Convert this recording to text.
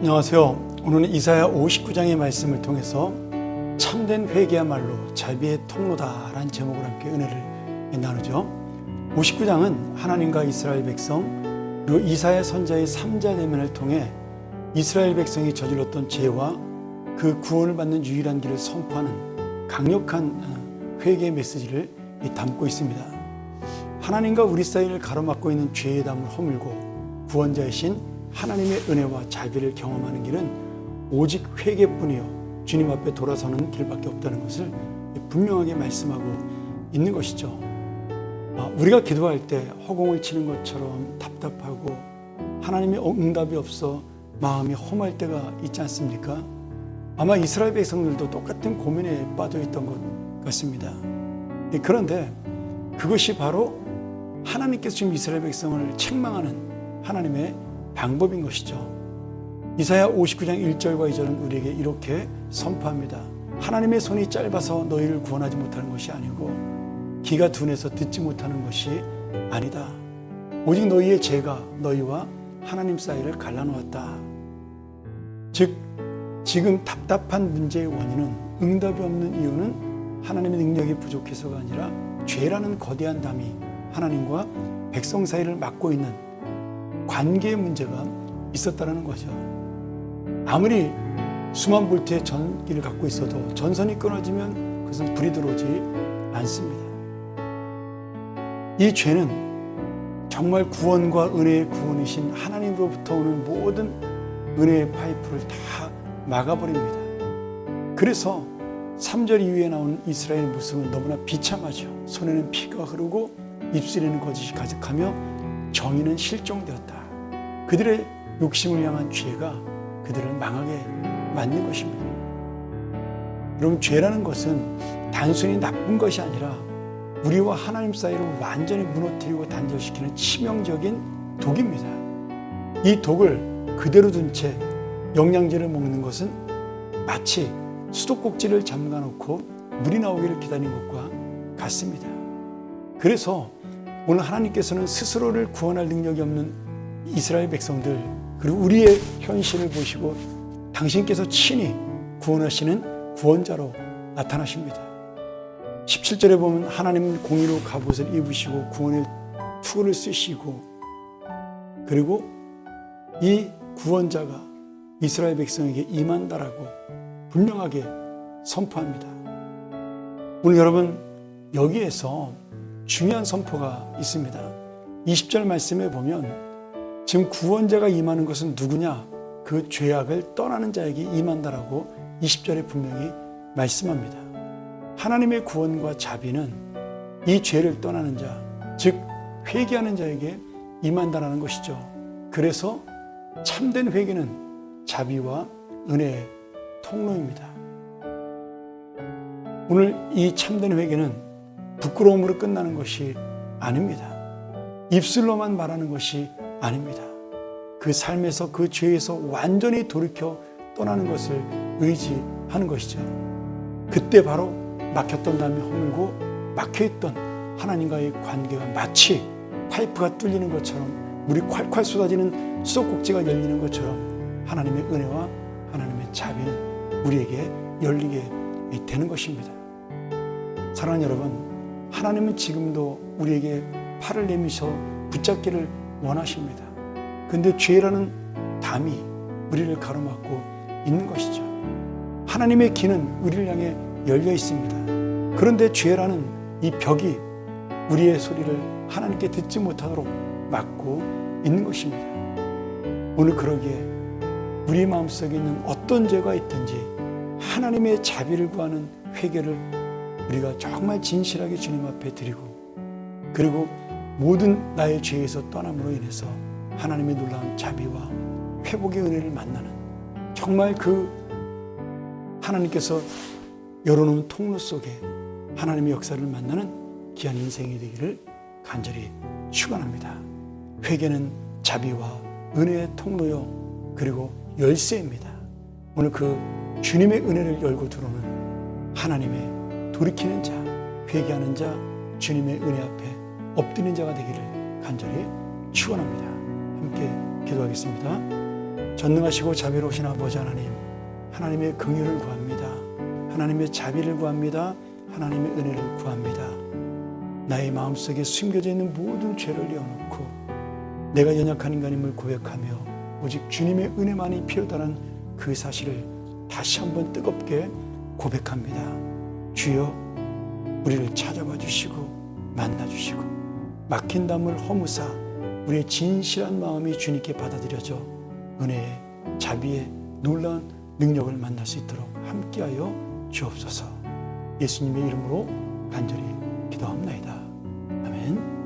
안녕하세요. 오늘은 이사야 59장의 말씀을 통해서 참된 회개야말로 자비의 통로다라는 제목으로 함께 은혜를 나누죠. 59장은 하나님과 이스라엘 백성 그리고 이사야 선자의 3자 대면을 통해 이스라엘 백성이 저질렀던 죄와 그 구원을 받는 유일한 길을 선포하는 강력한 회개의 메시지를 담고 있습니다. 하나님과 우리 사이를 가로막고 있는 죄의 담을 허물고 구원자이신 하나님의 은혜와 자비를 경험하는 길은 오직 회개뿐이요 주님 앞에 돌아서는 길밖에 없다는 것을 분명하게 말씀하고 있는 것이죠. 우리가 기도할 때 허공을 치는 것처럼 답답하고 하나님의 응답이 없어 마음이 험할 때가 있지 않습니까? 아마 이스라엘 백성들도 똑같은 고민에 빠져 있던 것 같습니다. 그런데 그것이 바로 하나님께서 지금 이스라엘 백성을 책망하는 하나님의 방법인 것이죠. 이사야 59장 1절과 2절은 우리에게 이렇게 선포합니다. 하나님의 손이 짧아서 너희를 구원하지 못하는 것이 아니고 귀가 둔해서 듣지 못하는 것이 아니다. 오직 너희의 죄가 너희와 하나님 사이를 갈라놓았다. 즉 지금 답답한 문제의 원인은 응답이 없는 이유는 하나님의 능력이 부족해서가 아니라 죄라는 거대한 담이 하나님과 백성 사이를 막고 있는 관계의 문제가 있었다는 거죠. 아무리 수만 볼트의 전기를 갖고 있어도 전선이 끊어지면 그것은 불이 들어오지 않습니다. 이 죄는 정말 구원과 은혜의 구원이신 하나님으로부터 오는 모든 은혜의 파이프를 다 막아버립니다. 그래서 3절 이후에 나오는 이스라엘 모습은 너무나 비참하죠. 손에는 피가 흐르고 입술에는 거짓이 가득하며 정의는 실종되었다. 그들의 욕심을 향한 죄가 그들을 망하게 만든 것입니다. 여러분, 죄라는 것은 단순히 나쁜 것이 아니라 우리와 하나님 사이를 완전히 무너뜨리고 단절시키는 치명적인 독입니다. 이 독을 그대로 둔 채 영양제를 먹는 것은 마치 수도꼭지를 잠가놓고 물이 나오기를 기다리는 것과 같습니다. 그래서 오늘 하나님께서는 스스로를 구원할 능력이 없는 이스라엘 백성들 그리고 우리의 현실을 보시고 당신께서 친히 구원하시는 구원자로 나타나십니다. 17절에 보면 하나님은 공의로 갑옷을 입으시고 구원의 투구를 쓰시고 그리고 이 구원자가 이스라엘 백성에게 임한다라고 분명하게 선포합니다. 오늘 여러분 여기에서 중요한 선포가 있습니다. 20절 말씀에 보면 지금 구원자가 임하는 것은 누구냐? 그 죄악을 떠나는 자에게 임한다라고 20절에 분명히 말씀합니다. 하나님의 구원과 자비는 이 죄를 떠나는 자, 즉 회개하는 자에게 임한다라는 것이죠. 그래서 참된 회개는 자비와 은혜의 통로입니다. 오늘 이 참된 회개는 부끄러움으로 끝나는 것이 아닙니다. 입술로만 말하는 것이 아닙니다. 그 삶에서 그 죄에서 완전히 돌이켜 떠나는 것을 의지하는 것이죠. 그때 바로 막혔던 담이 허물고 막혀있던 하나님과의 관계가 마치 파이프가 뚫리는 것처럼 물이 콸콸 쏟아지는 수도꼭지가 열리는 것처럼 하나님의 은혜와 하나님의 자비는 우리에게 열리게 되는 것입니다. 사랑하는 여러분, 하나님은 지금도 우리에게 팔을 내미셔 붙잡기를 원하십니다. 그런데 죄라는 담이 우리를 가로막고 있는 것이죠. 하나님의 길은 우리를 향해 열려 있습니다. 그런데 죄라는 이 벽이 우리의 소리를 하나님께 듣지 못하도록 막고 있는 것입니다. 오늘 그러기에 우리 마음속에 있는 어떤 죄가 있든지 하나님의 자비를 구하는 회개를 우리가 정말 진실하게 주님 앞에 드리고 그리고 모든 나의 죄에서 떠남으로 인해서 하나님의 놀라운 자비와 회복의 은혜를 만나는 정말 그 하나님께서 열어놓은 통로 속에 하나님의 역사를 만나는 귀한 인생이 되기를 간절히 축원합니다. 회개는 자비와 은혜의 통로요 그리고 열쇠입니다. 오늘 그 주님의 은혜를 열고 들어오는 하나님의 돌이키는 자, 회개하는 자, 주님의 은혜 앞에 엎드리는 자가 되기를 간절히 축원합니다. 함께 기도하겠습니다. 전능하시고 자비로우신 아버지 하나님, 하나님의 긍휼을 구합니다. 하나님의 자비를 구합니다. 하나님의 은혜를 구합니다. 나의 마음속에 숨겨져 있는 모든 죄를 내어놓고 내가 연약한 인간임을 고백하며 오직 주님의 은혜만이 필요하다는 그 사실을 다시 한번 뜨겁게 고백합니다. 주여, 우리를 찾아봐 주시고 만나 주시고 막힌 담을 허무사 우리의 진실한 마음이 주님께 받아들여져 은혜의 자비의 놀라운 능력을 만날 수 있도록 함께하여 주옵소서. 예수님의 이름으로 간절히 기도합니다. 아멘.